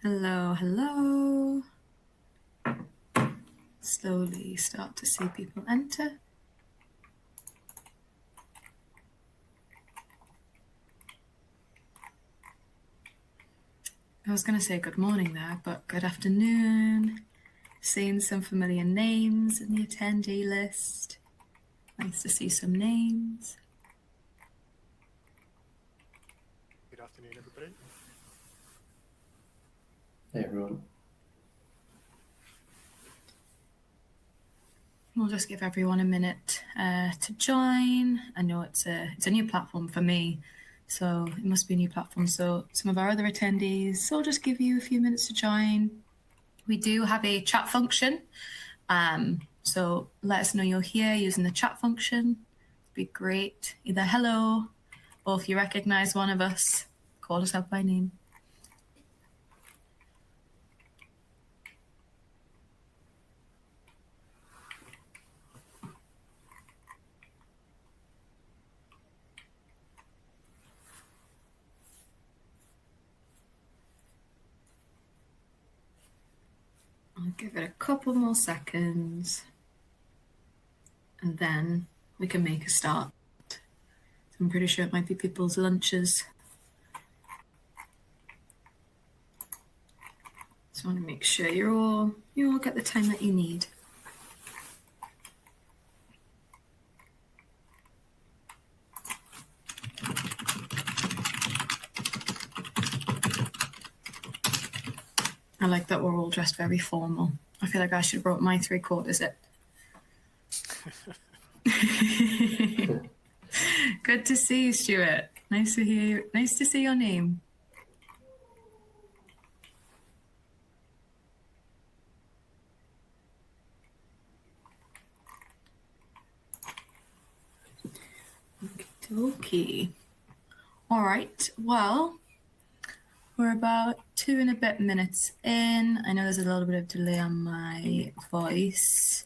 Hello, hello. Slowly start to see people enter. I was going to say good morning there, but good afternoon. Seeing some familiar names in the attendee list. Nice to see some names. Good afternoon, everybody. Hey, everyone. We'll just give everyone a minute to join. I know it's a new platform for me, so it must be a new platform. So some of our other attendees, so I'll just give you a few minutes to join. We do have a chat function, so let us know you're here using the chat function. It'd be great. Either hello, or if you recognize one of us, call us out by name. I'll give it a couple more seconds and then we can make a start. I'm pretty sure it might be people's lunches. Just want to make sure you all get the time that you need. I like that we're all dressed very formal. I feel like I should have brought my 3/4 zip. Good to see you, Stuart. Nice to hear you. Nice to see your name. Okay. All right. Well, we're about 2 and a bit minutes in. I know there's a little bit of delay on my voice,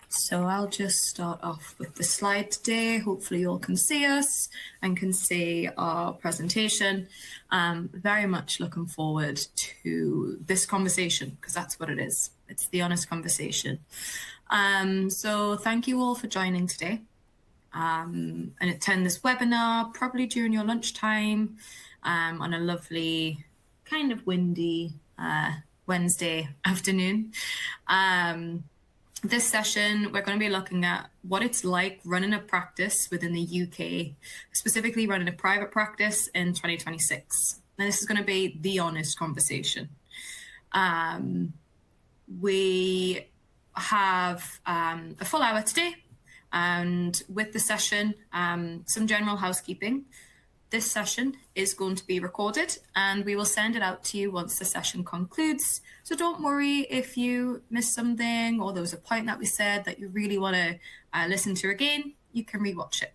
so I'll just start off with the slide today. Hopefully you all can see us and can see our presentation. Very much looking forward to this conversation because that's what it is. It's the honest conversation. So thank you all for joining today and attend this webinar, probably during your lunchtime on a lovely, kind of windy Wednesday afternoon. This session, we're going to be looking at what it's like running a practice within the UK, specifically running a private practice in 2026. And this is going to be the honest conversation. We have a full hour today, and with the session, some general housekeeping. This session is going to be recorded and we will send it out to you once the session concludes. So don't worry if you missed something or there was a point that we said that you really want to listen to again, you can rewatch it.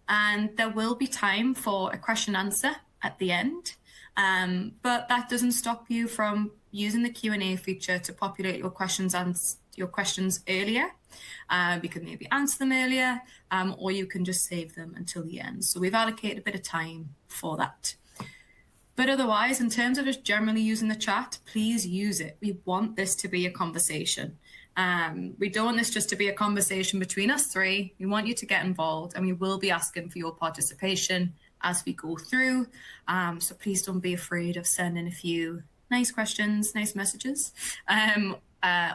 And there will be time for a question answer at the end, but that doesn't stop you from using the Q&A feature to populate your questions earlier. We could maybe answer them earlier, or you can just save them until the end. So we've allocated a bit of time for that. But otherwise, in terms of just generally using the chat, please use it. We want this to be a conversation. We don't want this just to be a conversation between us three. We want you to get involved, and we will be asking for your participation as we go through. So please don't be afraid of sending a few nice questions, nice messages,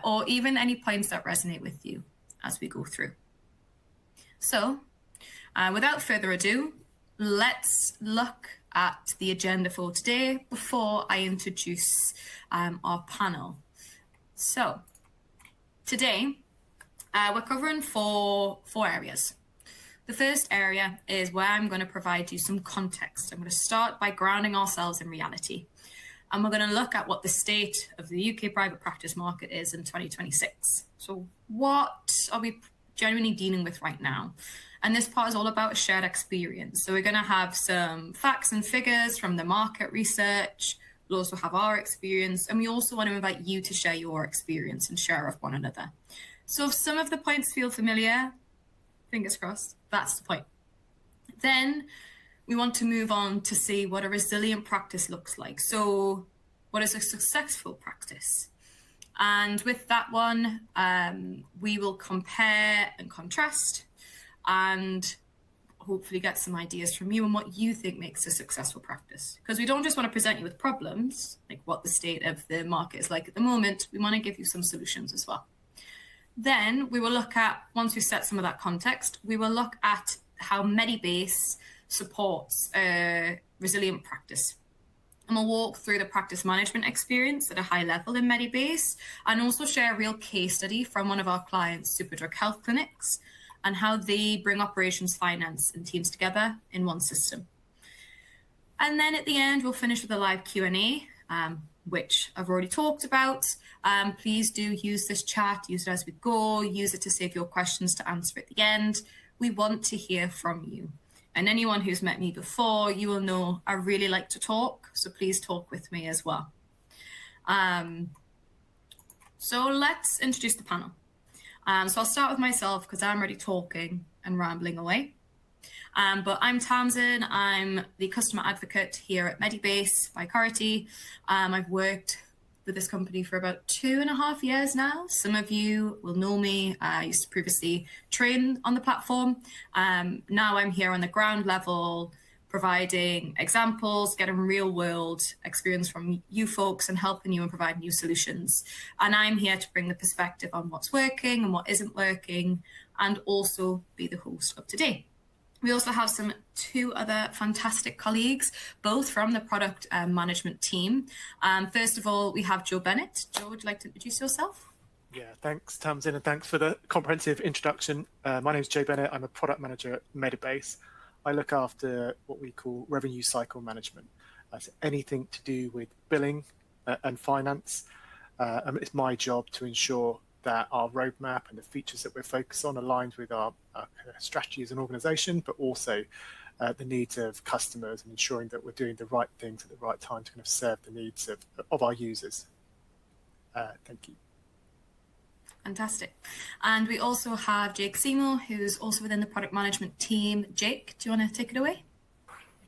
or even any points that resonate with you as we go through. So without further ado, let's look at the agenda for today before I introduce our panel. So today, we're covering four areas. The first area is where I'm going to provide you some context. I'm going to start by grounding ourselves in reality. And we're going to look at what the state of the UK private practice market is in 2026. So what are we genuinely dealing with right now? And this part is all about a shared experience. So we're going to have some facts and figures from the market research. We'll also have our experience. And we also want to invite you to share your experience and share with one another. So if some of the points feel familiar, fingers crossed, that's the point. Then we want to move on to see what a resilient practice looks like. So what is a successful practice? And with that one, we will compare and contrast and hopefully get some ideas from you on what you think makes a successful practice. Because we don't just want to present you with problems, like what the state of the market is like at the moment. We want to give you some solutions as well. Then we will look at, once we set some of that context, we will look at how Medibase supports a resilient practice. And we'll walk through the practice management experience at a high level in Medibase and also share a real case study from one of our clients, Superdrug Health Clinics, and how they bring operations, finance, and teams together in one system. And then at the end, we'll finish with a live Q&A, which I've already talked about. Please do use this chat, use it as we go, use it to save your questions to answer at the end. We want to hear from you. And anyone who's met me before, you will know I really like to talk, so please talk with me as well. So let's introduce the panel. So I'll start with myself because I'm already talking and rambling away. But I'm Tamsin. I'm the customer advocate here at Medibase by Cority. I've worked with this company for about 2.5 years now. Some of you will know me. I used to previously train on the platform. Now I'm here on the ground level, providing examples, getting real world experience from you folks and helping you and provide new solutions. And I'm here to bring the perspective on what's working and what isn't working, and also be the host of today. We also have two other fantastic colleagues, both from the product management team. First of all, we have Joe Bennett. Joe, would you like to introduce yourself? Yeah, thanks, Tamsin, and thanks for the comprehensive introduction. My name is Joe Bennett. I'm a product manager at Medibase. I look after what we call revenue cycle management. So anything to do with billing and finance. It's my job to ensure that our roadmap and the features that we're focused on aligns with our strategy as an organization, but also the needs of customers and ensuring that we're doing the right things at the right time to kind of serve the needs of our users. Thank you. Fantastic. And we also have Jake Seymour, who's also within the product management team. Jake, do you want to take it away?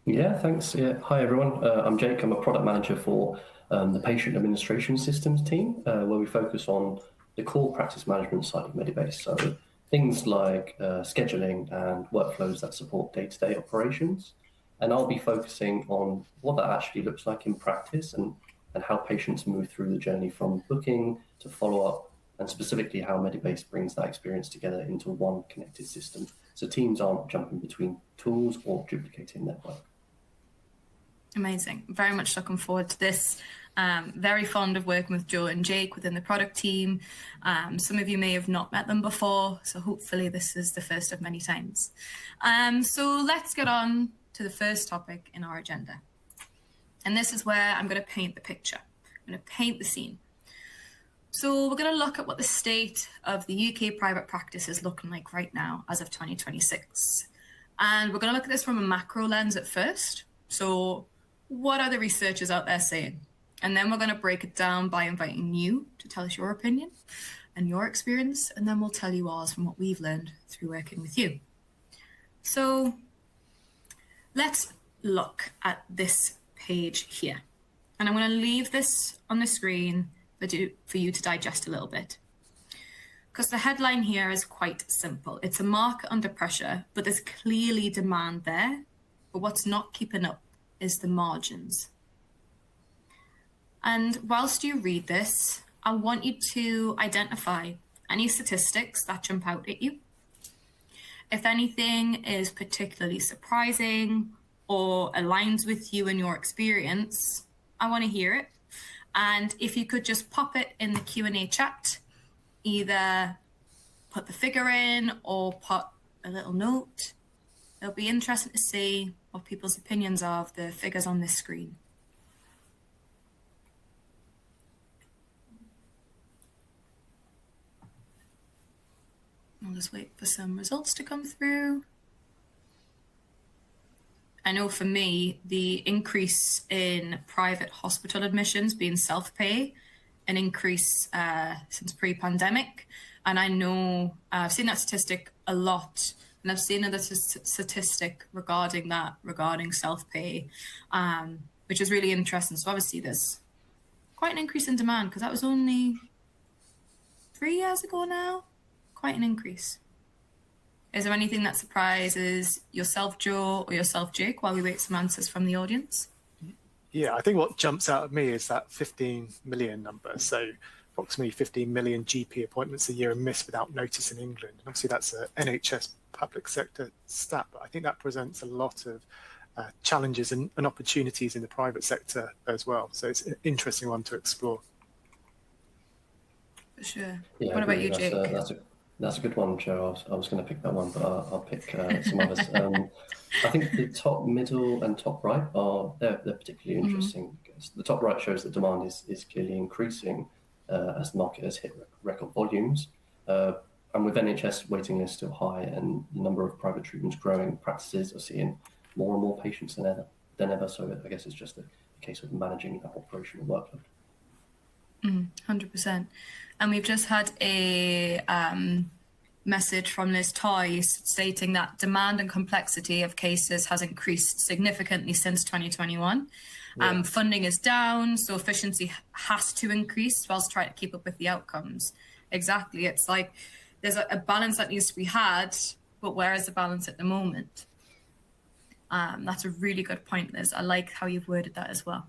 Yeah, thanks. Yeah. Hi, everyone. I'm Jake. I'm a product manager for the patient administration systems team, where we focus on the core practice management side of Medibase. So things like scheduling and workflows that support day-to-day operations. And I'll be focusing on what that actually looks like in practice and how patients move through the journey from booking to follow-up, and specifically how Medibase brings that experience together into one connected system, so teams aren't jumping between tools or duplicating their work. Amazing. Very much looking forward to this. Very fond of working with Joe and Jake within the product team. Some of you may have not met them before, so hopefully this is the first of many times. So let's get on to the first topic in our agenda. And this is where I'm going to paint the picture. I'm going to paint the scene. So we're going to look at what the state of the UK private practice is looking like right now as of 2026. And we're going to look at this from a macro lens at first. So what are the researchers out there saying? And then we're going to break it down by inviting you to tell us your opinion and your experience. And then we'll tell you ours from what we've learned through working with you. So let's look at this page here. And I'm going to leave this on the screen for you to digest a little bit. Because the headline here is quite simple. It's a market under pressure, but there's clearly demand there. But what's not keeping up is the margins. And whilst you read this, I want you to identify any statistics that jump out at you. If anything is particularly surprising or aligns with you and your experience, I want to hear it. And if you could just pop it in the Q&A chat, either put the figure in or put a little note. It'll be interesting to see what people's opinions are of the figures on this screen. I'll just wait for some results to come through. I know for me, the increase in private hospital admissions being self-pay, an increase since pre-pandemic. And I know I've seen that statistic a lot And I've seen another statistic regarding that, regarding self-pay, which is really interesting. So obviously there's quite an increase in demand because that was only 3 years ago now. Quite an increase. Is there anything that surprises yourself, Joe, or yourself, Jake, while we wait some answers from the audience? Yeah, I think what jumps out at me is that 15 million number. So approximately 15 million GP appointments a year are missed without notice in England. And obviously that's an NHS public sector stat, but I think that presents a lot of challenges and opportunities in the private sector as well. So it's an interesting one to explore. For sure. Yeah, what about you, Jake? That's a good one, Joe. I was going to pick that one, but I'll pick some others. I think the top middle and top right they're particularly interesting. Because the top right shows that demand is clearly increasing as the market has hit record volumes. And with NHS waiting lists still high and the number of private treatments growing, practices are seeing more and more patients than ever. So I guess it's just a case of managing that operational workload. 100%. And we've just had a message from Liz Toyce stating that demand and complexity of cases has increased significantly since 2021. Yeah. Funding is down, so efficiency has to increase whilst trying to keep up with the outcomes. Exactly. It's like there's a balance that needs to be had, but where is the balance at the moment? That's a really good point, Liz. I like how you've worded that as well.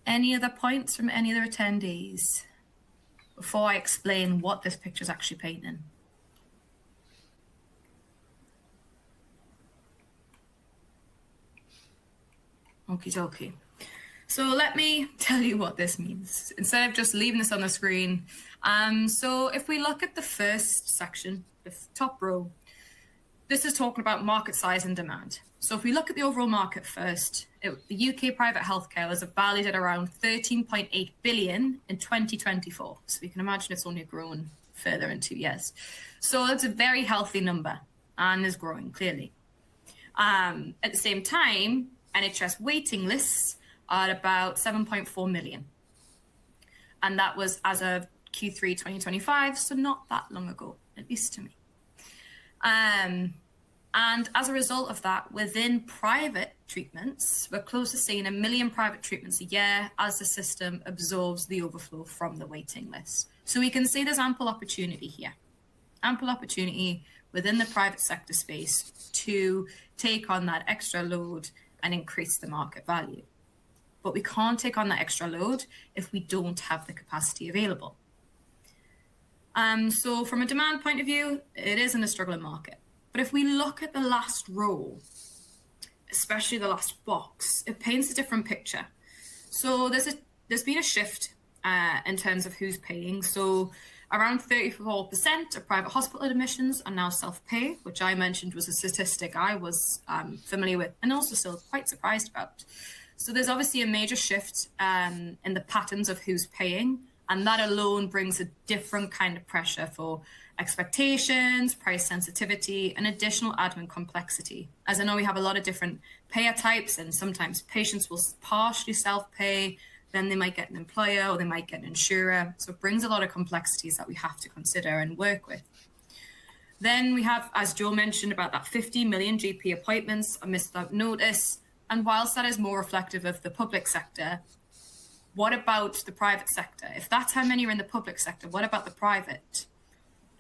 Any other points from any other attendees before I explain what this picture is actually painting? Okie dokie. So let me tell you what this means instead of just leaving this on the screen. So if we look at the first section, the top row, this is talking about market size and demand. So if we look at the overall market first, the UK private healthcare was valued at around 13.8 billion in 2024. So we can imagine it's only grown further in 2 years. So it's a very healthy number and is growing clearly. At the same time, NHS waiting lists are at about 7.4 million. And that was as of Q3 2025, so not that long ago, at least to me. And as a result of that, within private treatments, we're close to seeing 1 million private treatments a year as the system absorbs the overflow from the waiting list. So we can see there's ample opportunity here, ample opportunity within the private sector space to take on that extra load and increase the market value. But we can't take on that extra load if we don't have the capacity available. So from a demand point of view, it is in a struggling market. But if we look at the last row, especially the last box, it paints a different picture. So there's been a shift in terms of who's paying. So around 34% of private hospital admissions are now self-pay, which I mentioned was a statistic I was familiar with and also still quite surprised about. So there's obviously a major shift in the patterns of who's paying, and that alone brings a different kind of pressure for expectations, price sensitivity, and additional admin complexity. As I know, we have a lot of different payer types, and sometimes patients will partially self-pay, then they might get an employer or they might get an insurer. So it brings a lot of complexities that we have to consider and work with. Then we have, as Joe mentioned, about that 50 million GP appointments are missed without notice. And whilst that is more reflective of the public sector, what about the private sector? If that's how many are in the public sector, what about the private?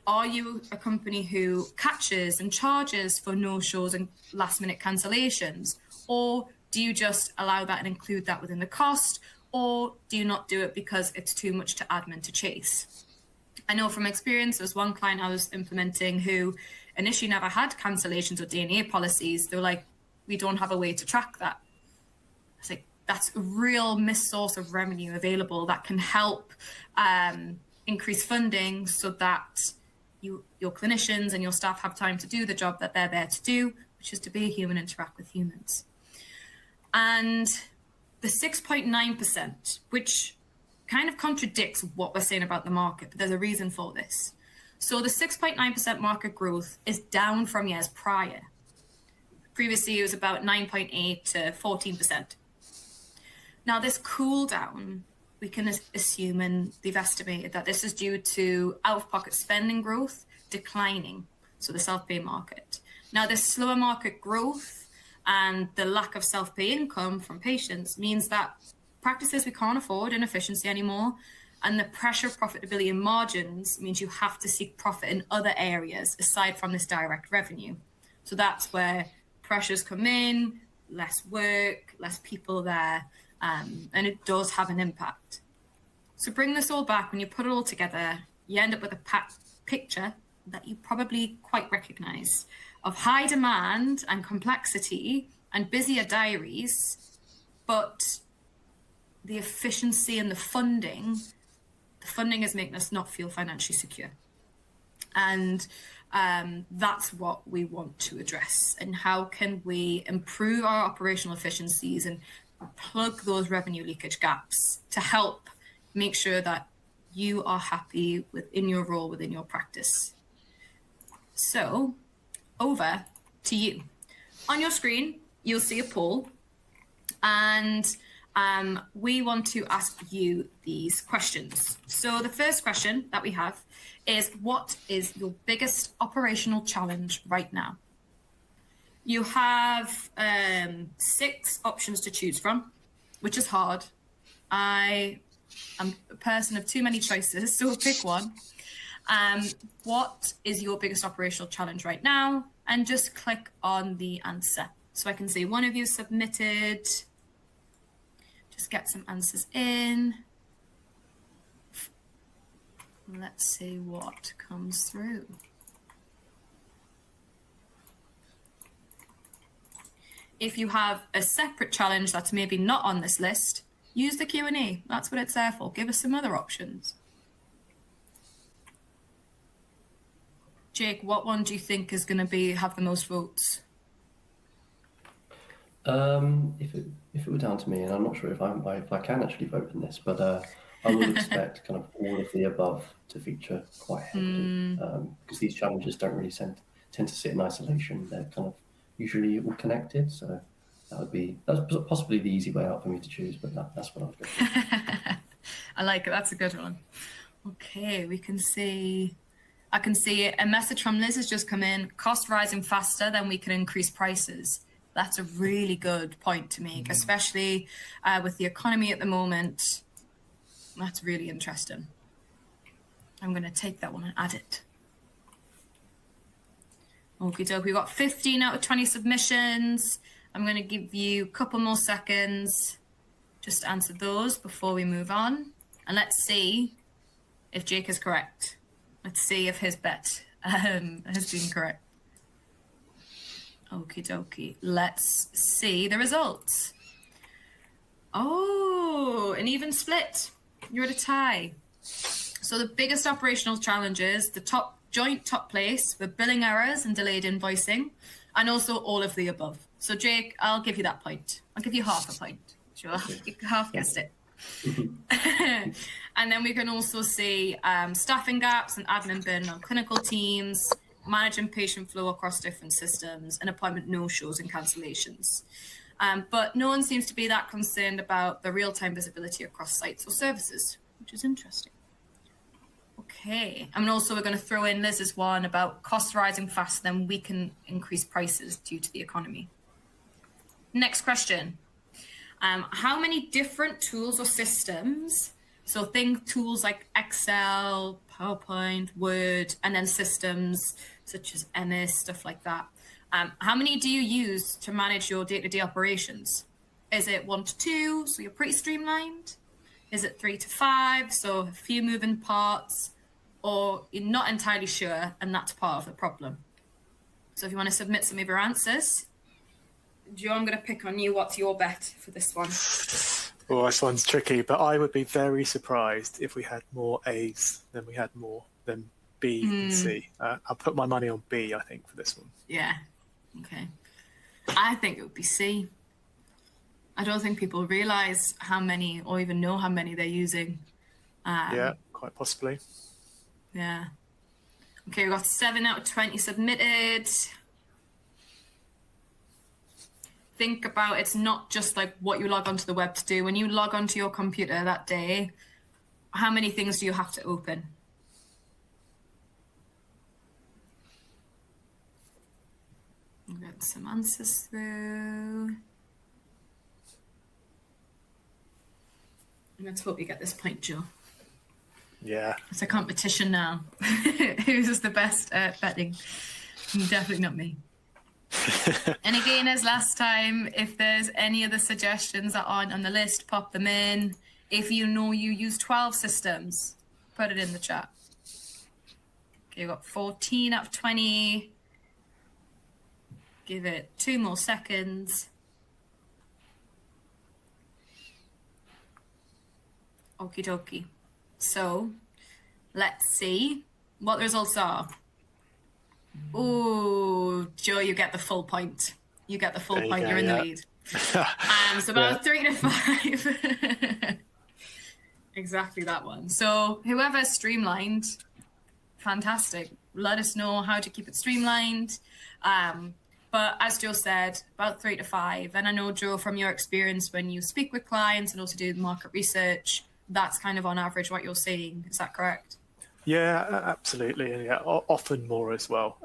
Are you a company who catches and charges for no-shows and last-minute cancellations? Or do you just allow that and include that within the cost? Or do you not do it because it's too much to admin to chase? I know from experience, there was one client I was implementing who initially never had cancellations or DNA policies. They were like, we don't have a way to track that. I was like, that's a real missed source of revenue available that can help increase funding so that your clinicians and your staff have time to do the job that they're there to do, which is to be a human, interact with humans. And the 6.9%, which kind of contradicts what we're saying about the market, but there's a reason for this. So the 6.9% market growth is down from years prior. Previously, it was about 9.8 to 14%. Now, this cool down, we can assume, and they've estimated that this is due to out-of-pocket spending growth declining. so the self-pay market. Now, this slower market growth and the lack of self-pay income from patients means that practices we can't afford inefficiency anymore, and the pressure of profitability and margins means you have to seek profit in other areas aside from this direct revenue. So that's where pressures come in, less work, less people there, and it does have an impact. So bring this all back, when you put it all together, you end up with a picture that you probably quite recognize of high demand and complexity and busier diaries, but the efficiency and the funding is making us not feel financially secure. And that's what we want to address. And how can we improve our operational efficiencies and plug those revenue leakage gaps to help make sure that you are happy within your role, within your practice. So over to you. On your screen, you'll see a poll, and we want to ask you these questions. So the first question that we have is, what is your biggest operational challenge right now? You have 6 options to choose from, which is hard. I am a person of too many choices, so pick one. What is your biggest operational challenge right now? And just click on the answer. So I can see one of you submitted. Just get some answers in. Let's see what comes through. If you have a separate challenge that's maybe not on this list, use the Q&A. That's what it's there for. Give us some other options. Jake, what one do you think is going to have the most votes? If it were down to me, and I'm not sure if I can actually vote in this, but I would expect kind of all of the above to feature quite heavily, because these challenges don't really tend to sit in isolation. They're kind of usually all connected, so that's possibly the easy way out for me to choose, but that's what I'd go for. I like it. That's a good one. Okay, I can see a message from Liz has just come in. Cost rising faster than we can increase prices. That's a really good point to make, especially with the economy at the moment. That's really interesting. I'm going to take that one and add it. Okie doke. We've got 15 out of 20 submissions. I'm going to give you a couple more seconds just to answer those before we move on. And let's see if Jake is correct. Let's see if his bet has been correct. Okie dokie. Let's see the results. Oh, an even split. You're at a tie. So the biggest operational challenges, the joint top place with billing errors and delayed invoicing, and also all of the above. So Jake, I'll give you that point. I'll give you half a point. Sure, you half guessed it. And then we can also see staffing gaps and admin burden on clinical teams, managing patient flow across different systems, and appointment no-shows and cancellations. But no one seems to be that concerned about the real-time visibility across sites or services, which is interesting. Okay, and also we're going to throw in Liz's one about costs rising faster than we can increase prices due to the economy. Next question. How many different tools or systems, so think tools like Excel, PowerPoint, Word, and then systems such as MS, stuff like that. How many do you use to manage your day-to-day operations? Is it 1 to 2, so you're pretty streamlined? Is it 3 to 5, so a few moving parts? Or you're not entirely sure, and that's part of the problem? So if you want to submit some of your answers, Joe, I'm going to pick on you. What's your bet for this one? Well, this one's tricky, but I would be very surprised if we had more A's than we had more than B and C. I'll put my money on B, I think, for this one. Yeah. Okay. I think it would be C. I don't think people realize how many or even know how many they're using. Yeah, quite possibly. Yeah. Okay, we've got 7 out of 20 submitted. Think about, it's not just like what you log onto the web to do. When you log onto your computer that day, how many things do you have to open? some answers through. Let's hope you get this point, Joe. Yeah. It's a competition now. Who's the best at betting? Definitely not me. And again, as last time, if there's any other suggestions that aren't on the list, pop them in. If you know you use 12 systems, put it in the chat. Okay, you've got 14 out of 20. Give it 2 more seconds. Okie dokie. So let's see what the results are. Oh, Joe, you get the full point. You get the full point. You're in the lead. So about 3 to 5. Exactly that one. So whoever streamlined, fantastic. Let us know how to keep it streamlined. But as Joe said, about 3 to 5. And I know, Joe, from your experience when you speak with clients and also do market research, that's kind of on average what you're seeing. Is that correct? Yeah, absolutely. And yeah, often more as well,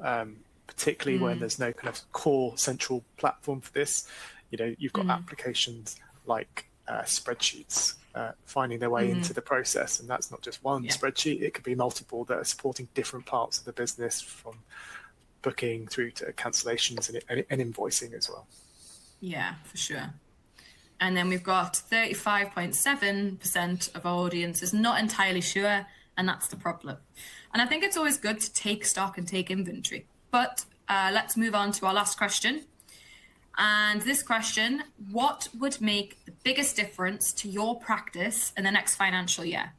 particularly when there's no kind of core central platform for this. You know, you've got applications like spreadsheets finding their way into the process. And that's not just one spreadsheet. It could be multiple that are supporting different parts of the business, from booking through to cancellations and invoicing as well. Yeah, for sure. And then we've got 35.7% of our audience is not entirely sure, and that's the problem. And I think it's always good to take stock and take inventory. But let's move on to our last question. And this question, what would make the biggest difference to your practice in the next financial year?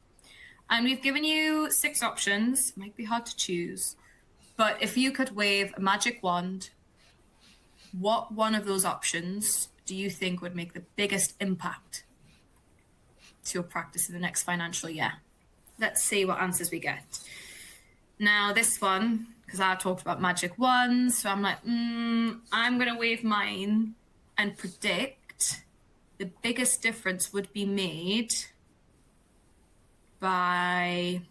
And we've given you 6 options. It might be hard to choose. But if you could wave a magic wand, what one of those options do you think would make the biggest impact to your practice in the next financial year? Let's see what answers we get. Now, this one, because I talked about magic wands, so I'm like, I'm going to wave mine and predict the biggest difference would be made by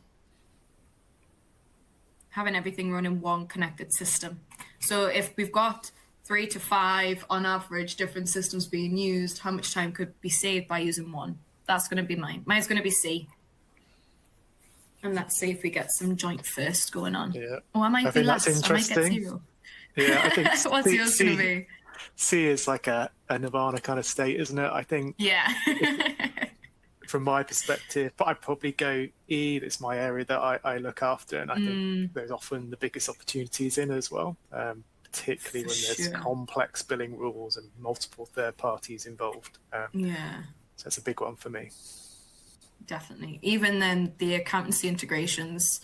having everything run in one connected system. So if we've got 3 to 5 on average different systems being used, how much time could be saved by using one? That's going to be mine. Mine's going to be C. And let's see if we get some joint first going on. Yeah. Oh, I might be last. I might get 0. Yeah, I think what's yours going to be? C is like a nirvana kind of state, isn't it? I think. Yeah. From my perspective, but I'd probably go E. That's my area that I look after, and I think there's often the biggest opportunities in as well. Particularly when there's complex billing rules and multiple third parties involved. Yeah. So that's a big one for me. Definitely. Even then, the accountancy integrations.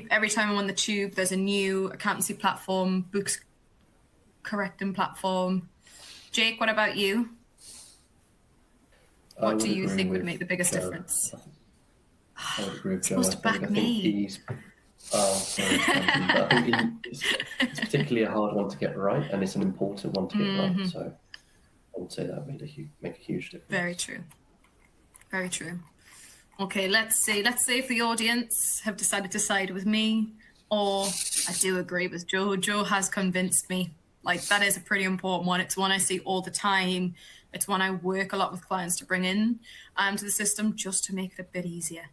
Every time I'm on the tube, there's a new accountancy platform, books correcting platform. Jake, what about you? What do you think would make the biggest difference? I would agree with Joe. Supposed to back me. Sorry. But I think it's particularly a hard one to get right, and it's an important one to get right. So I would say that would make a huge difference. Very true. Very true. Okay, let's see. Let's see if the audience have decided to side with me, or I do agree with Joe. Joe has convinced me. Like, that is a pretty important one. It's one I see all the time. It's one I work a lot with clients to bring in to the system just to make it a bit easier.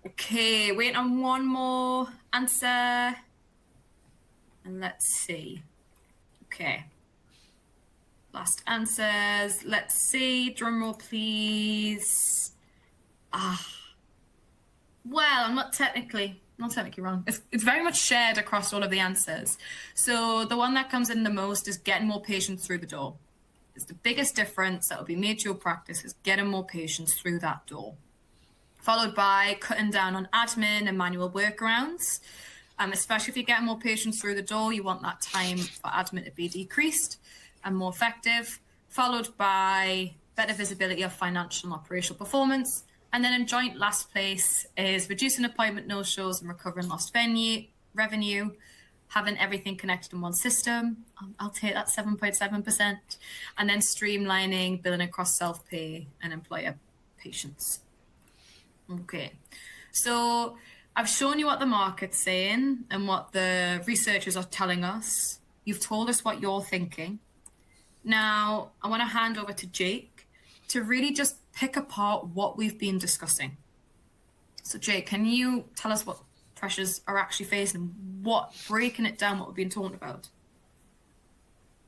Okay, wait on one more answer. And let's see. Okay. Last answers. Let's see. Drum roll, please. Well, I'm not technically wrong. It's very much shared across all of the answers. So the one that comes in the most is getting more patients through the door. It's the biggest difference that will be made to your practice is getting more patients through that door. Followed by cutting down on admin and manual workarounds. Especially if you're getting more patients through the door, you want that time for admin to be decreased and more effective. Followed by better visibility of financial and operational performance. And then in joint last place is reducing appointment no-shows and recovering lost revenue, having everything connected in one system. I'll take that 7.7%. And then streamlining billing across self-pay and employer patients. Okay, so I've shown you what the market's saying and what the researchers are telling us. You've told us what you're thinking. Now, I want to hand over to Jake to really just pick apart what we've been discussing. So, Jake, can you tell us what pressures are actually facing, breaking it down, what we've been talking about?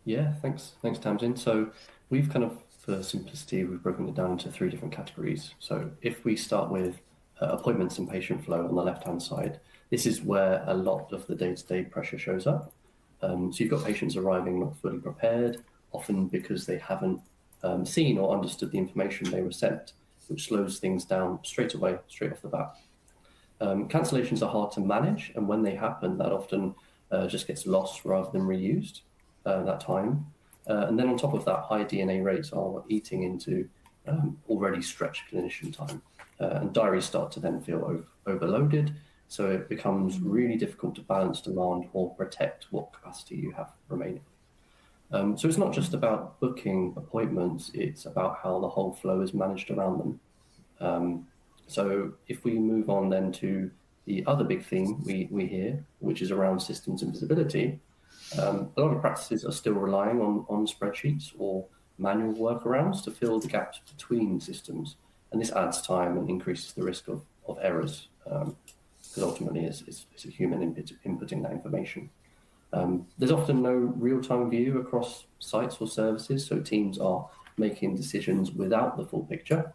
Yeah, thanks, Tamsin. So we've kind of, for simplicity, we've broken it down into 3 different categories. So if we start with appointments and patient flow on the left-hand side, this is where a lot of the day-to-day pressure shows up. So you've got patients arriving not fully prepared, often because they haven't seen or understood the information they were sent, which slows things down straight away, straight off the bat. Cancellations are hard to manage, and when they happen, that often just gets lost rather than reused, that time. And then on top of that, high DNA rates are eating into already stretched clinician time. And diaries start to then feel overloaded, so it becomes really difficult to balance demand or protect what capacity you have remaining. So it's not just about booking appointments, it's about how the whole flow is managed around them. So if we move on then to the other big theme we hear, which is around systems and visibility, a lot of practices are still relying on spreadsheets or manual workarounds to fill the gaps between systems. And this adds time and increases the risk of errors, because ultimately it's a human inputting that information. There's often no real-time view across sites or services, so teams are making decisions without the full picture.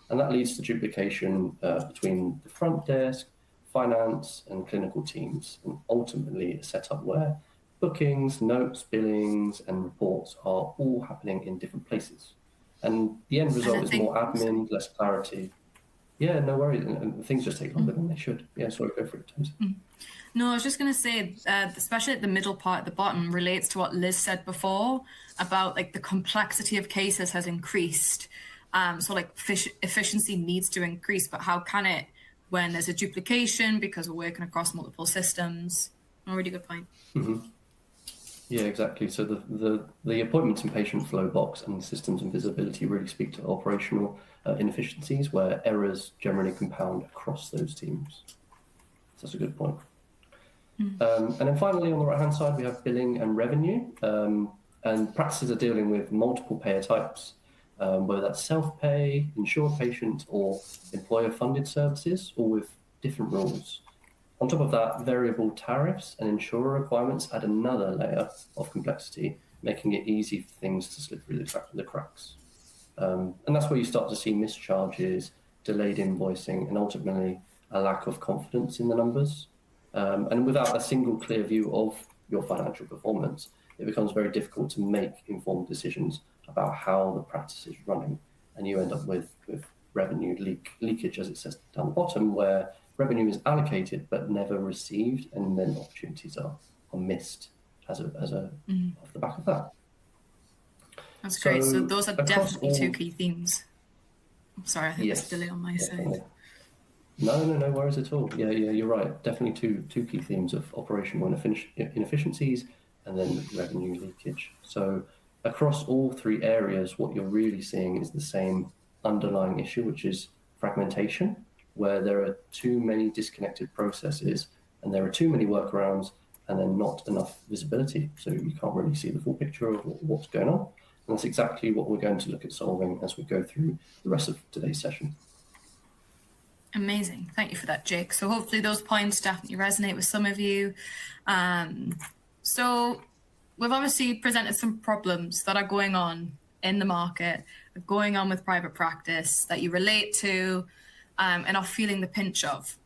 And that leads to duplication between the front desk, finance, and clinical teams, and ultimately a setup where bookings, notes, billings, and reports are all happening in different places. And the end result is more admin, less clarity. Yeah, no worries. And things just take longer than they should. Yeah, sorry, go for it, James. No, I was just going to say, especially at the middle part at the bottom, relates to what Liz said before about like the complexity of cases has increased. So like efficiency needs to increase, but how can it when there's a duplication because we're working across multiple systems? A really good point. Mm-hmm. Yeah, exactly. So the appointments and patient flow box and systems and visibility really speak to operational inefficiencies where errors generally compound across those teams. So that's a good point. And then finally, on the right-hand side, we have billing and revenue. And practices are dealing with multiple payer types, whether that's self-pay, insured patient, or employer-funded services, all with different rules. On top of that, variable tariffs and insurer requirements add another layer of complexity, making it easy for things to slip through the cracks. And that's where you start to see mischarges, delayed invoicing, and ultimately a lack of confidence in the numbers. And without a single clear view of your financial performance, it becomes very difficult to make informed decisions about how the practice is running. And you end up with revenue leakage, as it says down the bottom, where revenue is allocated but never received, and then opportunities are missed as off the back of that. That's great. So those are definitely 2 key themes. I'm sorry, I think there's a delay on my side. No worries at all. Yeah, you're right. Definitely two key themes of operational inefficiencies and then revenue leakage. So across all 3 areas, what you're really seeing is the same underlying issue, which is fragmentation, where there are too many disconnected processes and there are too many workarounds and then not enough visibility. So you can't really see the full picture of what's going on. And that's exactly what we're going to look at solving as we go through the rest of today's session. Amazing. Thank you for that, Jake. So hopefully those points definitely resonate with some of you. So we've obviously presented some problems that are going on in the market, going on with private practice that you relate to and are feeling the pinch of.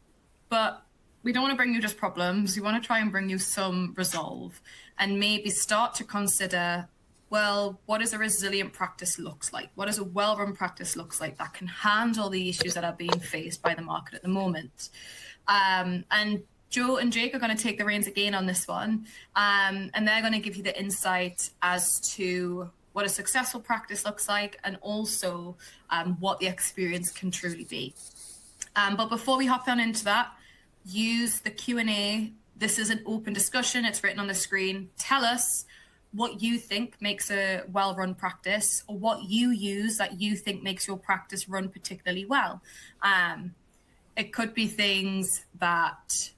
But we don't want to bring you just problems. We want to try and bring you some resolve and maybe start to consider, well, what does a resilient practice looks like? What does a well-run practice looks like that can handle the issues that are being faced by the market at the moment? And Joe and Jake are going to take the reins again on this one, and they're going to give you the insight as to what a successful practice looks like and also what the experience can truly be. But before we hop on into that, use the Q&A. This is an open discussion. It's written on the screen. Tell us what you think makes a well-run practice, or what you use that you think makes your practice run particularly well. It could be things that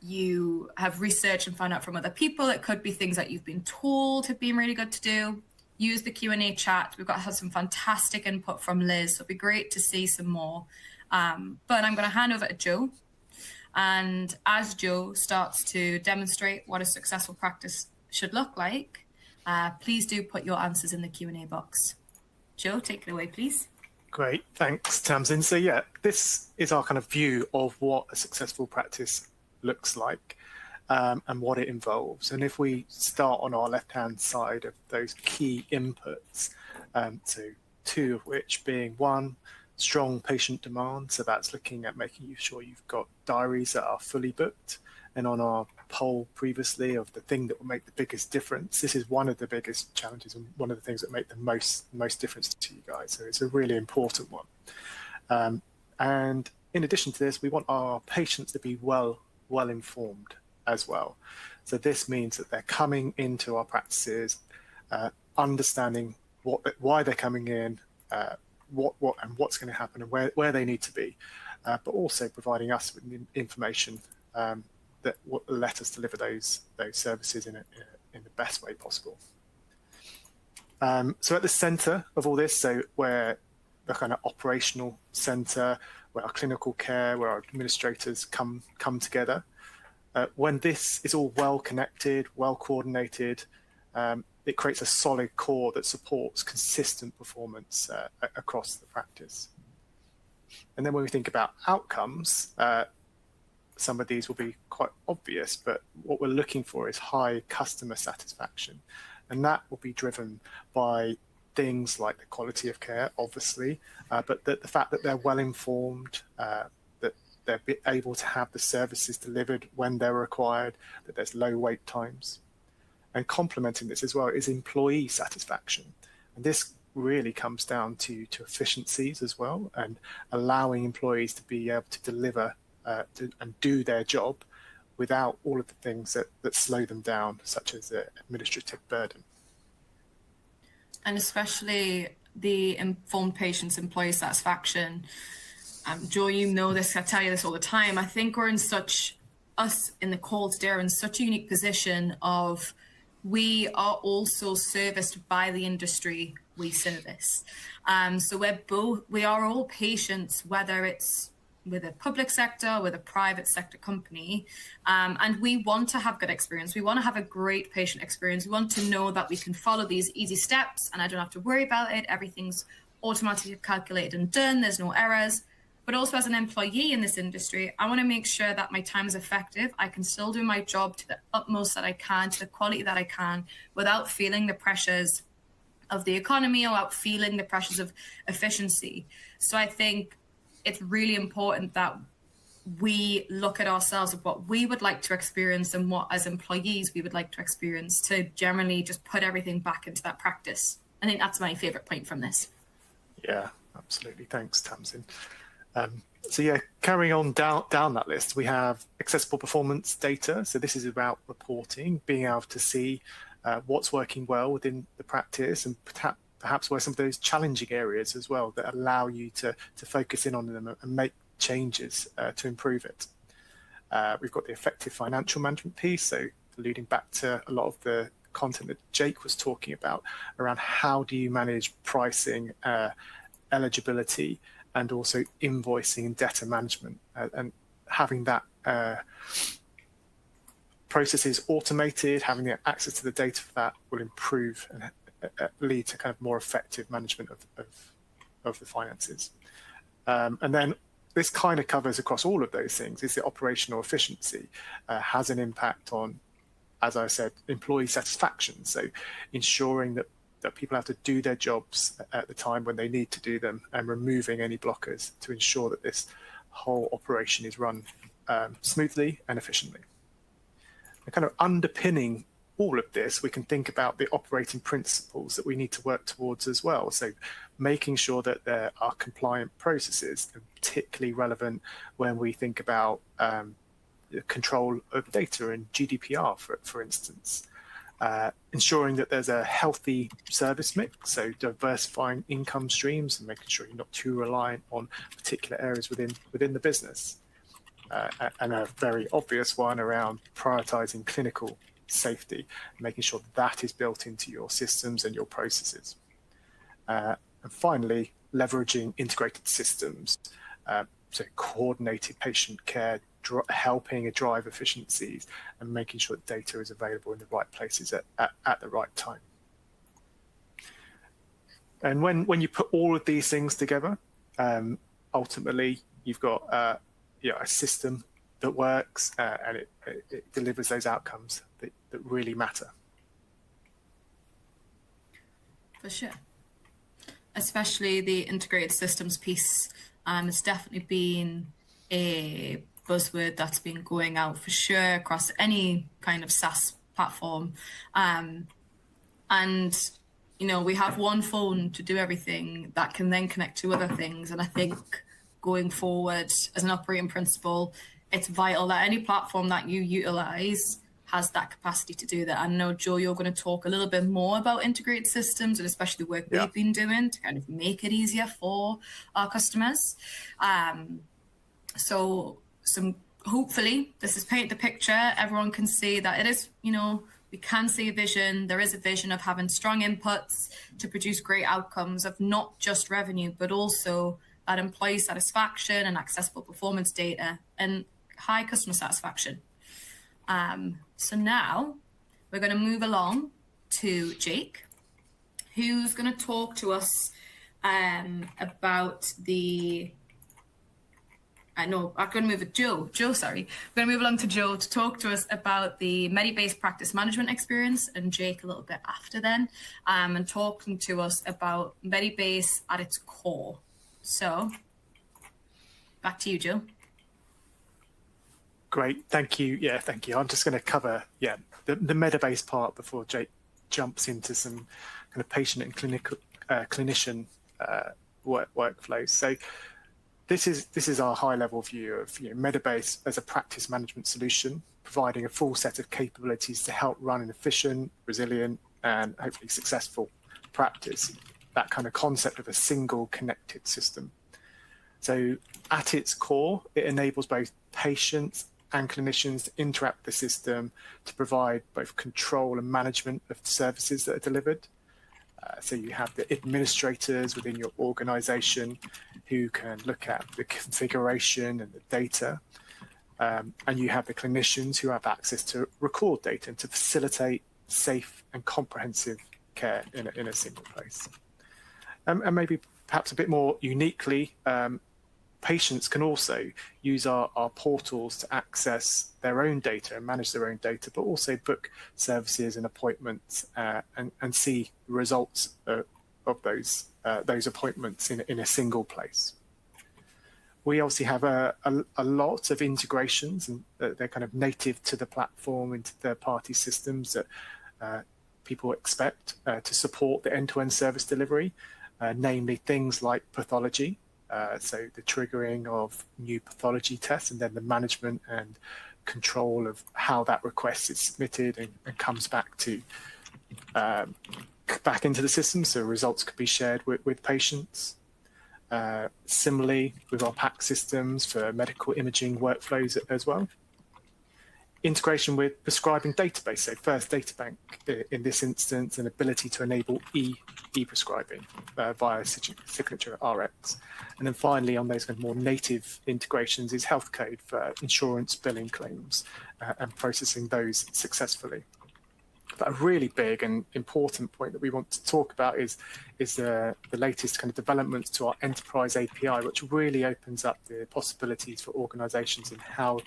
you have researched and found out from other people. It could be things that you've been told have been really good to do. Use the Q&A chat. We've got some fantastic input from Liz, so it'd be great to see some more. But I'm going to hand over to Joe. And as Joe starts to demonstrate what a successful practice should look like, please do put your answers in the Q&A box. Joe, take it away, please. Great, thanks, Tamsin. So yeah, this is our kind of view of what a successful practice looks like and what it involves. And if we start on our left-hand side of those key inputs, so two of which being one, strong patient demand. So that's looking at making sure you've got diaries that are fully booked. And on our poll previously of the thing that will make the biggest difference, this is one of the biggest challenges and one of the things that make the most difference to you guys. So it's a really important one. And in addition to this, we want our patients to be well informed as well. So this means that they're coming into our practices, understanding why they're coming in, what's going to happen and where they need to be, but also providing us with information that will let us deliver those services in the best way possible. So at the centre of all this, so where the kind of operational centre, where our clinical care, where our administrators come together, when this is all well connected, well coordinated, it creates a solid core that supports consistent performance across the practice. And then when we think about outcomes, some of these will be quite obvious, but what we're looking for is high customer satisfaction. And that will be driven by things like the quality of care, obviously, but the fact that they're well informed, that they're able to have the services delivered when they're required, that there's low wait times. And complementing this as well is employee satisfaction. And this really comes down to efficiencies as well, and allowing employees to be able to deliver and do their job without all of the things that slow them down, such as the administrative burden. And especially the informed patients' employee satisfaction. Joe, you know this, I tell you this all the time. I think we're us in the call today are in such a unique position of we are also serviced by the industry we service. So we are all patients, whether it's with a public sector, with a private sector company, and we want to have good experience. We want to have a great patient experience. We want to know that we can follow these easy steps and I don't have to worry about it. Everything's automatically calculated and done. There's no errors. But also as an employee in this industry, I want to make sure that my time is effective. I can still do my job to the utmost that I can, to the quality that I can, without feeling the pressures of the economy or without feeling the pressures of efficiency. So I think it's really important that we look at ourselves of what we would like to experience and what as employees we would like to experience to generally just put everything back into that practice. I think that's my favorite point from this. Yeah, absolutely. Thanks, Tamsin. So yeah, carrying on down that list, we have accessible performance data. So this is about reporting, being able to see what's working well within the practice and perhaps where some of those challenging areas as well that allow you to focus in on them and make changes to improve it. We've got the effective financial management piece, so alluding back to a lot of the content that Jake was talking about around how do you manage pricing, eligibility, and also invoicing and debtor management, and having that processes automated, having the access to the data for that will improve and lead to kind of more effective management of the finances. And then this kind of covers across all of those things. Is the operational efficiency has an impact on, as I said, employee satisfaction. So ensuring that people have to do their jobs at the time when they need to do them and removing any blockers to ensure that this whole operation is run smoothly and efficiently. And kind of underpinning all of this, we can think about the operating principles that we need to work towards as well. So making sure that there are compliant processes, and particularly relevant when we think about control of data and GDPR, for instance. Ensuring that there's a healthy service mix, so diversifying income streams and making sure you're not too reliant on particular areas within the business. and a very obvious one around prioritizing clinical safety, making sure that is built into your systems and your processes. And finally, leveraging integrated systems, so coordinated patient care, helping drive efficiencies and making sure that data is available in the right places at the right time. And when you put all of these things together, ultimately you've got a system that works and it delivers those outcomes that really matter. For sure. Especially the integrated systems piece. It's definitely been a buzzword that's been going out for sure across any kind of SaaS platform. And, we have one phone to do everything that can then connect to other things. And I think going forward as an operating principle, it's vital that any platform that you utilize has that capacity to do that. I know, Joe, you're going to talk a little bit more about integrated systems and especially the work we've been doing to kind of make it easier for our customers. So hopefully this has painted the picture. Everyone can see that it is, we can see a vision. There is a vision of having strong inputs to produce great outcomes of not just revenue, but also that employee satisfaction and accessible performance data and high customer satisfaction. So now we're going to move along to Jake, who's going to talk to us about the... I'm going to move with Joe. Sorry. We're going to move along to Joe to talk to us about the Medibase practice management experience, and Jake a little bit after then, and talking to us about Medibase at its core. So back to you, Joe. Great, thank you. Yeah, thank you. I'm just going to cover the Medibase part before Jake jumps into some kind of patient and clinician workflows. So this is our high-level view of Medibase as a practice management solution, providing a full set of capabilities to help run an efficient, resilient, and hopefully successful practice. That kind of concept of a single connected system. So at its core, it enables both patients and clinicians to interact with the system to provide both control and management of the services that are delivered. So you have the administrators within your organization who can look at the configuration and the data. And you have the clinicians who have access to record data and to facilitate safe and comprehensive care in a single place. And maybe perhaps a bit more uniquely, patients can also use our portals to access their own data and manage their own data, but also book services and appointments and see the results of those appointments in a single place. We obviously have a lot of integrations, and they're kind of native to the platform into third-party systems that people expect to support the end-to-end service delivery, namely things like pathology. So the triggering of new pathology tests and then the management and control of how that request is submitted and comes back to back into the system, so results could be shared with patients. Similarly, with our PACS systems for medical imaging workflows as well. Integration with prescribing database, so First Data Bank in this instance, an ability to enable e-prescribing via Signature RX. And then finally, on those kind of more native integrations is health code for insurance billing claims and processing those successfully. But a really big and important point that we want to talk about is the latest kind of developments to our enterprise API, which really opens up the possibilities for organizations in how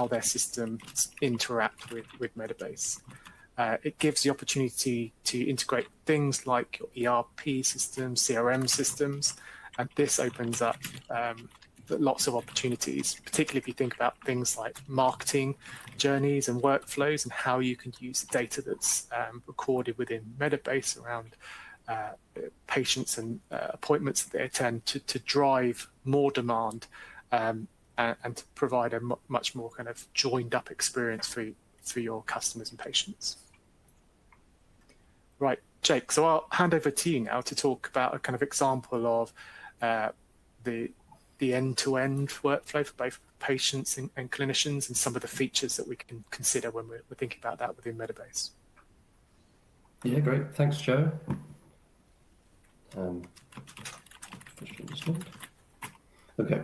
their systems interact with Medibase. It gives the opportunity to integrate things like your ERP systems, CRM systems, and this opens up lots of opportunities, particularly if you think about things like marketing journeys and workflows and how you can use the data that's recorded within Medibase around patients and appointments that they attend to drive more demand and to provide a much more kind of joined up experience for your customers and patients. Right, Jake, so I'll hand over to you now to talk about a kind of example of the the end-to-end workflow for both patients and clinicians, and some of the features that we can consider when we're thinking about that within Medibase. Yeah, great. Thanks, Joe. Okay,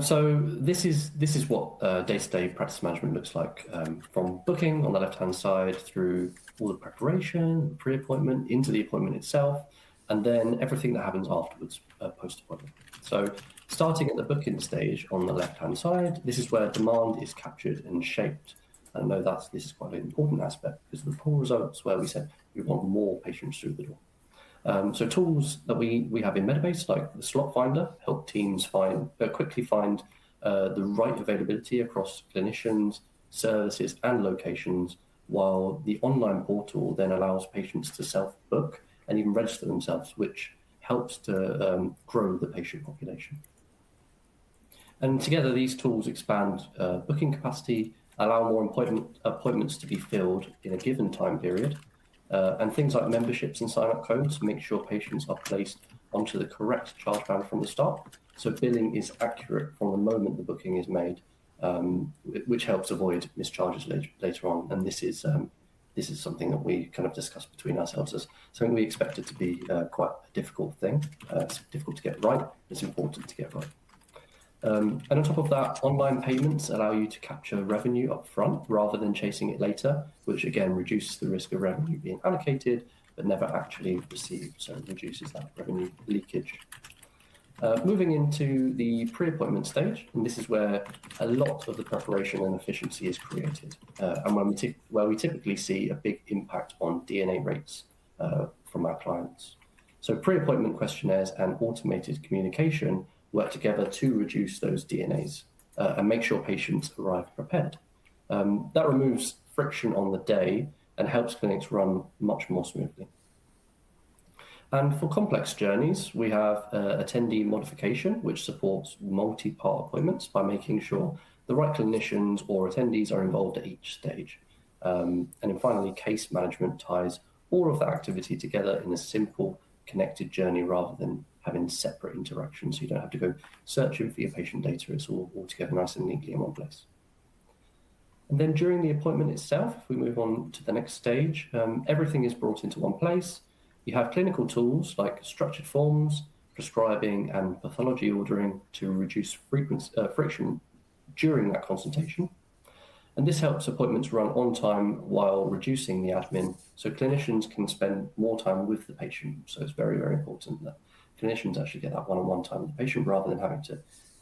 so this is what day-to-day practice management looks like, from booking on the left-hand side through all the preparation, pre-appointment, into the appointment itself, and then everything that happens afterwards, post-appointment. So starting at the booking stage on the left-hand side, this is where demand is captured and shaped. And I know this is quite an important aspect because the pool results where we said we want more patients through the door. So tools that we have in Medibase, like the slot finder, help teams quickly find the right availability across clinicians, services, and locations, while the online portal then allows patients to self-book and even register themselves, which helps to grow the patient population. And together, these tools expand booking capacity, allow more appointments to be filled in a given time period, and things like memberships and sign-up codes make sure patients are placed onto the correct charge band from the start, so billing is accurate from the moment the booking is made, which helps avoid mischarges later on. And this is something that we kind of discuss between ourselves as something we expect it to be quite a difficult thing. It's difficult to get right. It's important to get right. And on top of that, online payments allow you to capture revenue up front rather than chasing it later, which again reduces the risk of revenue being allocated but never actually received, so it reduces that revenue leakage. Moving into the pre-appointment stage, and this is where a lot of the preparation and efficiency is created, and where we typically see a big impact on DNA rates from our clients. So pre-appointment questionnaires and automated communication work together to reduce those DNAs and make sure patients arrive prepared. That removes friction on the day and helps clinics run much more smoothly. And for complex journeys, we have attendee modification, which supports multi-part appointments by making sure the right clinicians or attendees are involved at each stage. And then finally, case management ties all of that activity together in a simple, connected journey rather than having separate interactions. So you don't have to go searching for your patient data. It's all together nice and neatly in one place. And then during the appointment itself, if we move on to the next stage, everything is brought into one place. You have clinical tools like structured forms, prescribing, and pathology ordering to reduce friction during that consultation. And this helps appointments run on time while reducing the admin, so clinicians can spend more time with the patient. So it's very, very important that clinicians actually get that one-on-one time with the patient rather than having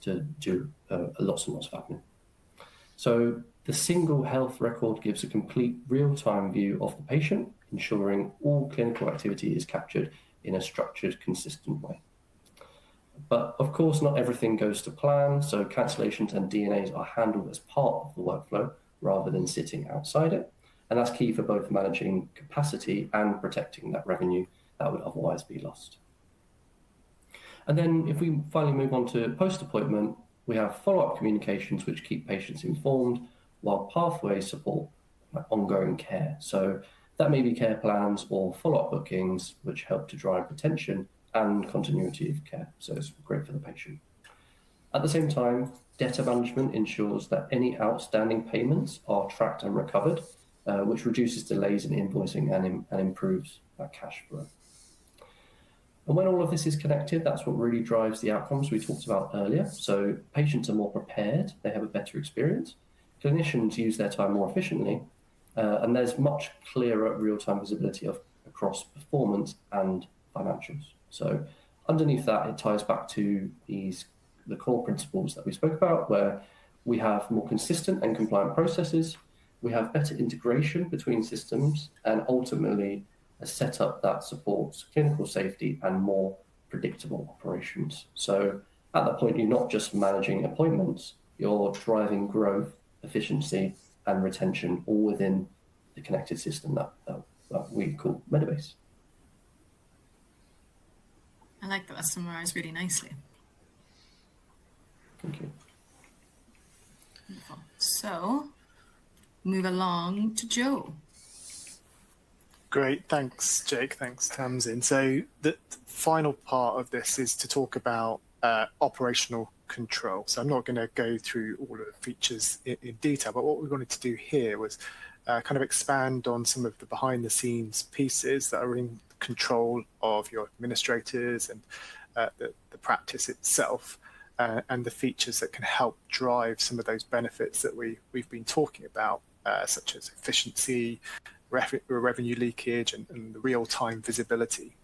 to do lots and lots of admin. So the single health record gives a complete real-time view of the patient, ensuring all clinical activity is captured in a structured, consistent way. But of course, not everything goes to plan, so cancellations and DNAs are handled as part of the workflow rather than sitting outside it. And that's key for both managing capacity and protecting that revenue that would otherwise be lost. And then if we finally move on to post-appointment, we have follow-up communications which keep patients informed, while pathways support ongoing care. So that may be care plans or follow-up bookings, which help to drive retention and continuity of care. So it's great for the patient. At the same time, debtor management ensures that any outstanding payments are tracked and recovered, which reduces delays in invoicing and improves that cash flow. And when all of this is connected, that's what really drives the outcomes we talked about earlier. So patients are more prepared, they have a better experience, clinicians use their time more efficiently, and there's much clearer real-time visibility across performance and financials. So underneath that, it ties back to the core principles that we spoke about, where we have more consistent and compliant processes, we have better integration between systems, and ultimately a setup that supports clinical safety and more predictable operations. So at that point, you're not just managing appointments, you're driving growth, efficiency, and retention all within the connected system that we call Medibase. I like that. That's summarized really nicely. Thank you. Wonderful. So move along to Joe. Great, thanks, Jake. Thanks, Tamsin. So the final part of this is to talk about operational control. So I'm not going to go through all of the features in detail, but what we wanted to do here was kind of expand on some of the behind the scenes pieces that are in control of your administrators and the practice itself, and the features that can help drive some of those benefits that we've been talking about, such as efficiency, revenue leakage, and the real-time visibility.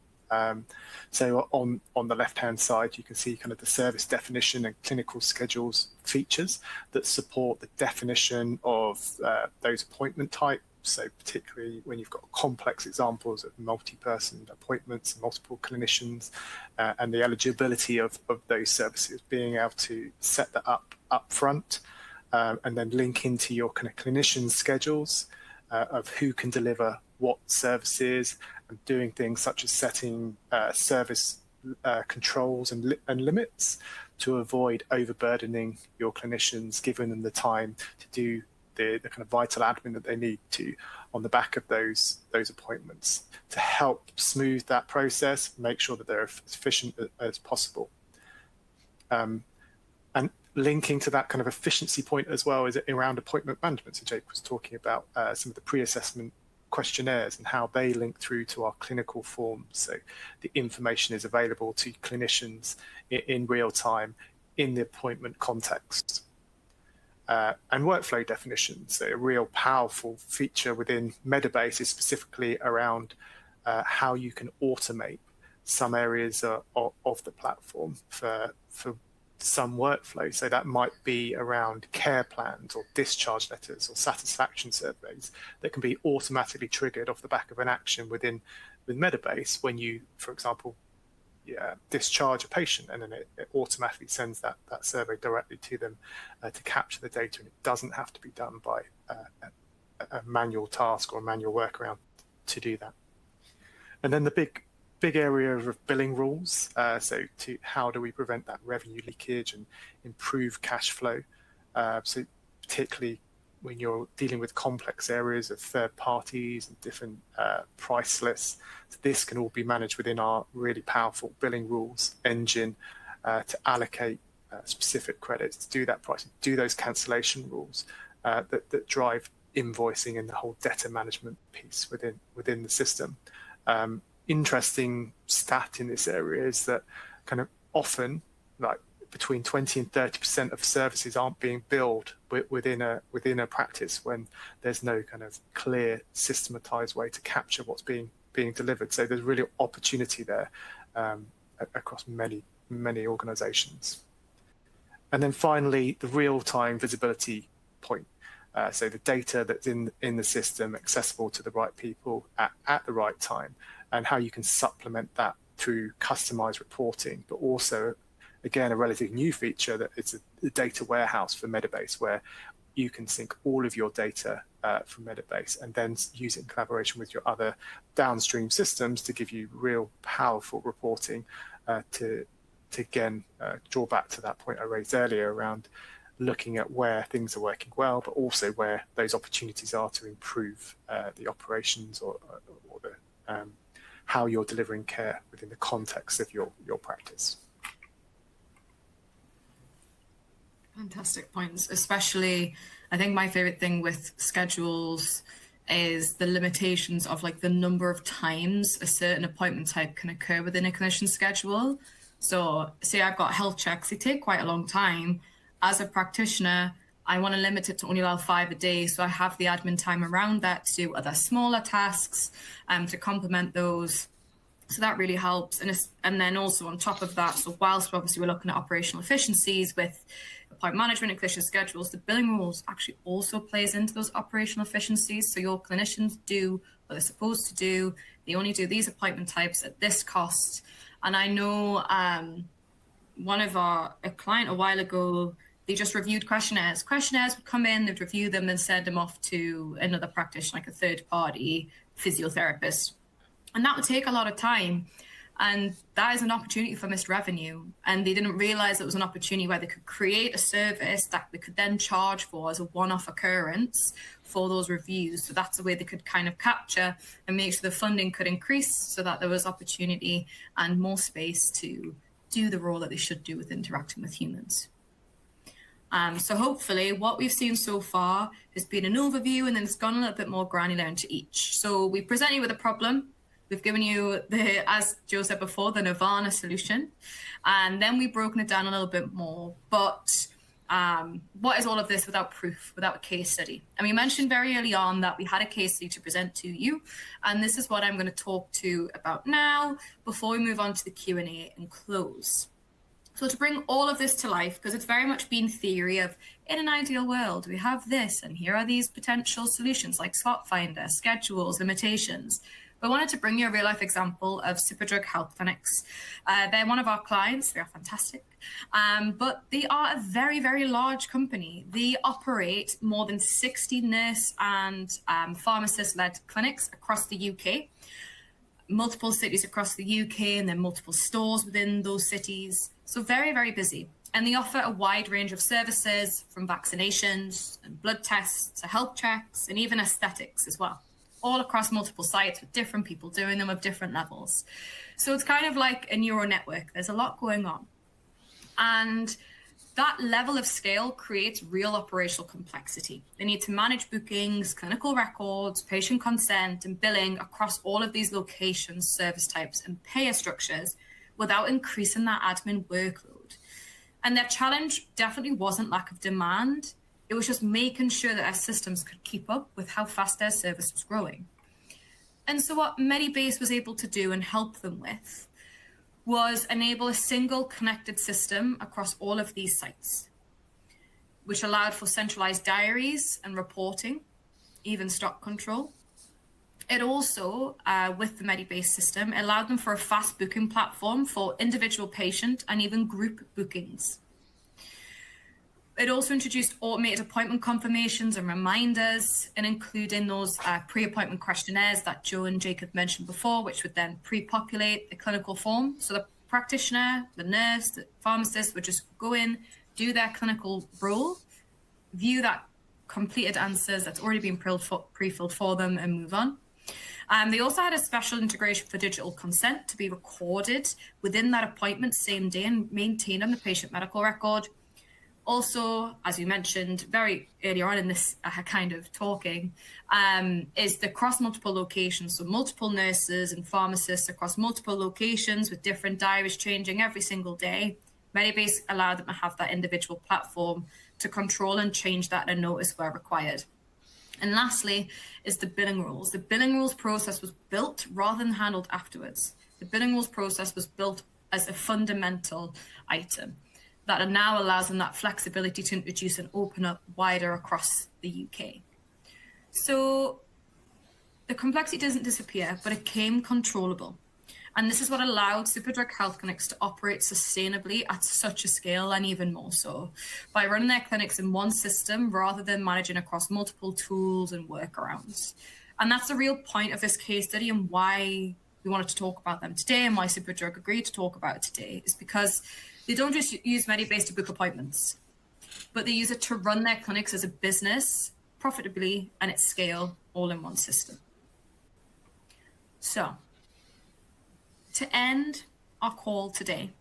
So on the left-hand side, you can see kind of the service definition and clinical schedules features that support the definition of those appointment types. So particularly when you've got complex examples of multi-person appointments, multiple clinicians, and the eligibility of those services, being able to set that up front, and then link into your kind of clinician schedules of who can deliver what services, and doing things such as setting service controls and limits to avoid overburdening your clinicians, giving them the time to do the kind of vital admin that they need to on the back of those appointments, to help smooth that process, make sure that they're as efficient as possible. And linking to that kind of efficiency point as well is around appointment management. So Jake was talking about some of the pre-assessment questionnaires and how they link through to our clinical forms. So the information is available to clinicians in real time in the appointment context. And workflow definition, so a real powerful feature within Medibase is specifically around how you can automate some areas of the platform for some workflow. So that might be around care plans or discharge letters or satisfaction surveys that can be automatically triggered off the back of an action with Medibase when you, for example, discharge a patient, and then it automatically sends that survey directly to them to capture the data, and it doesn't have to be done by a manual task or a manual workaround to do that. And then the big area of billing rules, so to how do we prevent that revenue leakage and improve cash flow, so particularly when you're dealing with complex areas of third parties and different price lists. So this can all be managed within our really powerful billing rules engine to allocate specific credits, to do that pricing, do those cancellation rules that drive invoicing and the whole debtor management piece within the system. Interesting stat in this area is that kind of often, like between 20 and 30% of services aren't being billed within a practice when there's no kind of clear systematized way to capture what's being delivered. So there's really opportunity there across many organizations. And then finally, the real-time visibility point. So the data that's in the system accessible to the right people at the right time, and how you can supplement that through customized reporting, but also, again, a relatively new feature that it's a data warehouse for Medibase, where you can sync all of your data from Medibase and then use it in collaboration with your other downstream systems to give you real powerful reporting to again, draw back to that point I raised earlier around looking at where things are working well, but also where those opportunities are to improve the operations or the how you're delivering care within the context of your practice. Fantastic points, especially I think my favorite thing with schedules is the limitations of like the number of times a certain appointment type can occur within a clinician schedule. So say I've got health checks, they take quite a long time. As a practitioner, I want to limit it to only allow 5 a day. So I have the admin time around that to do other smaller tasks to complement those. So that really helps. And then also on top of that, so whilst obviously we're looking at operational efficiencies with appointment management and clinician schedules, the billing rules actually also plays into those operational efficiencies. So your clinicians do what they're supposed to do. They only do these appointment types at this cost. And I know a client a while ago, they just reviewed questionnaires. Questionnaires would come in, they'd review them and send them off to another practitioner, like a third party physiotherapist. And that would take a lot of time. And that is an opportunity for missed revenue. And they didn't realize it was an opportunity where they could create a service that they could then charge for as a one-off occurrence for those reviews. So that's a way they could kind of capture and make sure the funding could increase so that there was opportunity and more space to do the role that they should do with interacting with humans. So hopefully what we've seen so far has been an overview, and then it's gone a little bit more granular into each. So we present you with a problem. We've given you as Joe said before, the Nirvana solution, and then we've broken it down a little bit more. But what is all of this without proof, without a case study? And we mentioned very early on that we had a case study to present to you, and this is what I'm going to talk to about now before we move on to the Q&A and close. So to bring all of this to life, because it's very much been theory of, in an ideal world, we have this, and here are these potential solutions like Slot Finder, schedules, limitations. But I wanted to bring you a real life example of Superdrug Health Clinics. They're one of our clients. They are fantastic. But they are a very, very large company. They operate more than 60 nurse and pharmacist-led clinics across the UK, multiple cities across the UK, and then multiple stores within those cities. So very, very busy. And they offer a wide range of services, from vaccinations and blood tests to health checks and even aesthetics as well, all across multiple sites with different people doing them of different levels. So it's kind of like a neural network. There's a lot going on. And that level of scale creates real operational complexity. They need to manage bookings, clinical records, patient consent, and billing across all of these locations, service types, and payer structures without increasing that admin workload. And their challenge definitely wasn't lack of demand. It was just making sure that our systems could keep up with how fast their service was growing. And so what Medibase was able to do and help them with was enable a single connected system across all of these sites, which allowed for centralized diaries and reporting, even stock control. It also, with the Medibase system, allowed them for a fast booking platform for individual patient and even group bookings. It also introduced automated appointment confirmations and reminders, and including those pre-appointment questionnaires that Joe and Jacob mentioned before, which would then pre-populate the clinical form. So the practitioner, the nurse, the pharmacist would just go in, do their clinical role, view that completed answers that's already been pre-filled for them, and move on. They also had a special integration for digital consent to be recorded within that appointment same day and maintained on the patient medical record. Also, as you mentioned very earlier on in this kind of talking, is the cross multiple locations. So multiple nurses and pharmacists across multiple locations with different diaries changing every single day. Medibase allowed them to have that individual platform to control and change that and notice where required. And lastly is the billing rules. The billing rules process was built rather than handled afterwards. The billing rules process was built as a fundamental item that now allows them that flexibility to introduce and open up wider across the UK. So the complexity doesn't disappear, but it became controllable. And this is what allowed Superdrug Health Clinics to operate sustainably at such a scale, and even more so, by running their clinics in one system rather than managing across multiple tools and workarounds. And that's the real point of this case study, and why we wanted to talk about them today, and why Superdrug agreed to talk about it today, is because they don't just use Medibase to book appointments, but they use it to run their clinics as a business profitably and at scale, all in one system. So, to end our call today,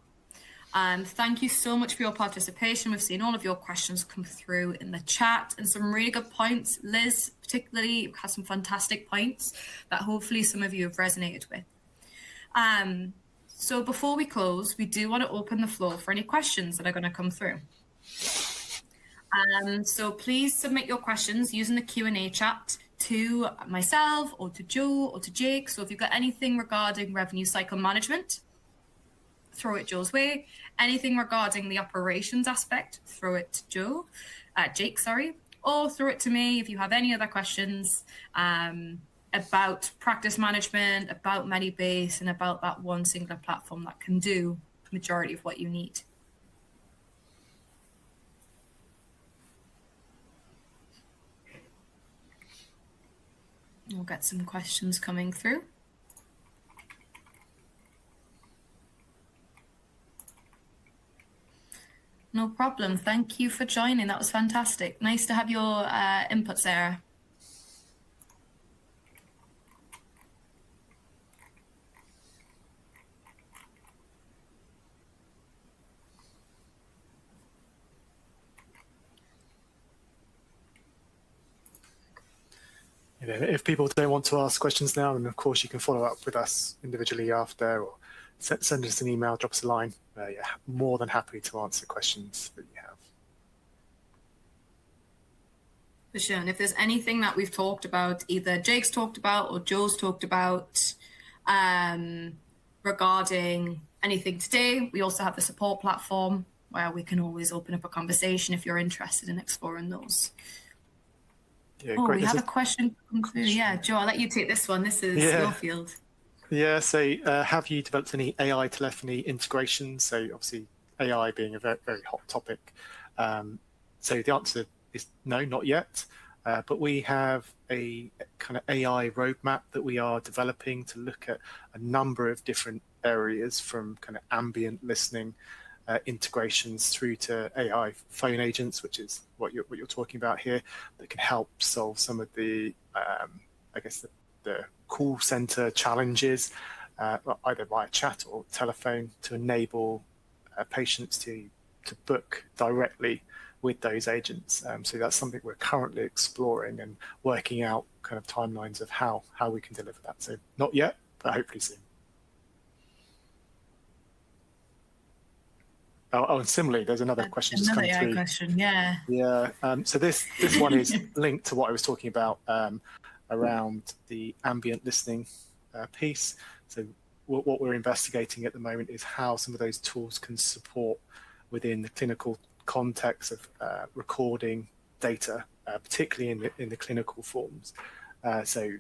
thank you so much for your participation. We've seen all of your questions come through in the chat, and some really good points. Liz, particularly, has some fantastic points that hopefully some of you have resonated with. So before we close, we do want to open the floor for any questions that are going to come through. So please submit your questions using the Q&A chat to myself or to Joe or to Jake. So if you've got anything regarding revenue cycle management, throw it Joe's way. Anything regarding the operations aspect, throw it to Jake, or throw it to me if you have any other questions about practice management, about Medibase, and about that one singular platform that can do the majority of what you need. We'll get some questions coming through. No problem. Thank you for joining. That was fantastic. Nice to have your input, Sarah. if people don't want to ask questions now, then of course you can follow up with us individually after, or send us an email, drop us a line. Yeah, more than happy to answer questions that you have. For sure. And if there's anything that we've talked about, either Jake's talked about or Joe's talked about regarding anything today, we also have the support platform where we can always open up a conversation if you're interested in exploring those. Yeah, great. We have a question come through. Yeah, Joe, I'll let you take this one. This is your field. Yeah, so have you developed any AI telephony integrations? So obviously AI being a very, very hot topic. So the answer is no, not yet. But we have a kind of AI roadmap that we are developing to look at a number of different areas, from kind of ambient listening integrations through to AI phone agents, which is what you're talking about here, that can help solve some of the, I guess, the call center challenges, either via chat or telephone, to enable patients to book directly with those agents. So that's something we're currently exploring and working out kind of timelines of how we can deliver that. So not yet, but hopefully soon. Oh, and similarly, there's another question just coming through. Question, yeah. Yeah. So this one is linked to what I was talking about around the ambient listening piece. So what we're investigating at the moment is how some of those tools can support within the clinical context of recording data, particularly in the clinical forms. So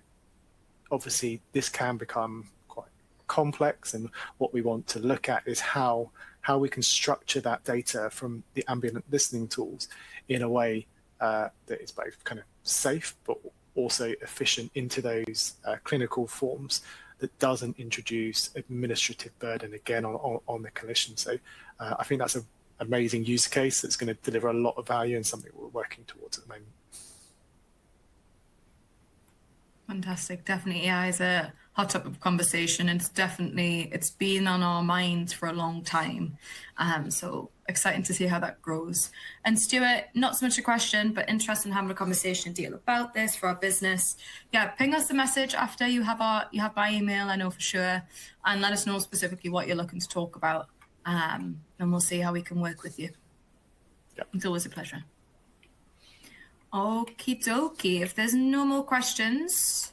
obviously this can become quite complex, and what we want to look at is how we can structure that data from the ambient listening tools in a way that is both kind of safe but also efficient into those clinical forms, that doesn't introduce administrative burden again on the clinician. So I think that's an amazing use case that's going to deliver a lot of value, and something we're working towards at the moment. Fantastic. Definitely AI is a hot topic of conversation, and it's been on our minds for a long time. So exciting to see how that grows. And Stuart, not so much a question, but interested in having a conversation deal about this for our business. Yeah, ping us a message after you have my email, I know for sure, and let us know specifically what you're looking to talk about. And we'll see how we can work with you. Yep. It's always a pleasure. Okie dokie. If there's no more questions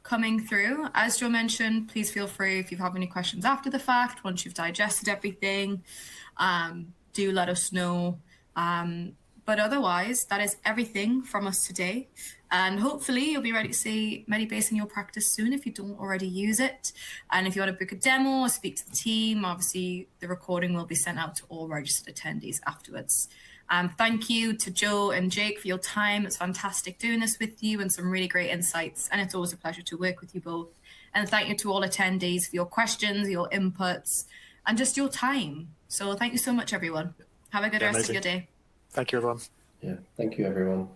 coming through, as Joe mentioned, please feel free, if you have any questions after the fact, once you've digested everything, do let us know. But otherwise, that is everything from us today. And hopefully you'll be ready to see Medibase in your practice soon if you don't already use it. And if you want to book a demo or speak to the team, obviously the recording will be sent out to all registered attendees afterwards. Thank you to Joe and Jake for your time. It's fantastic doing this with you, and some really great insights. And it's always a pleasure to work with you both. And thank you to all attendees for your questions, your inputs, and just your time. So thank you so much, everyone. Have a good rest of your day. Thank you, everyone. Yeah, thank you, everyone.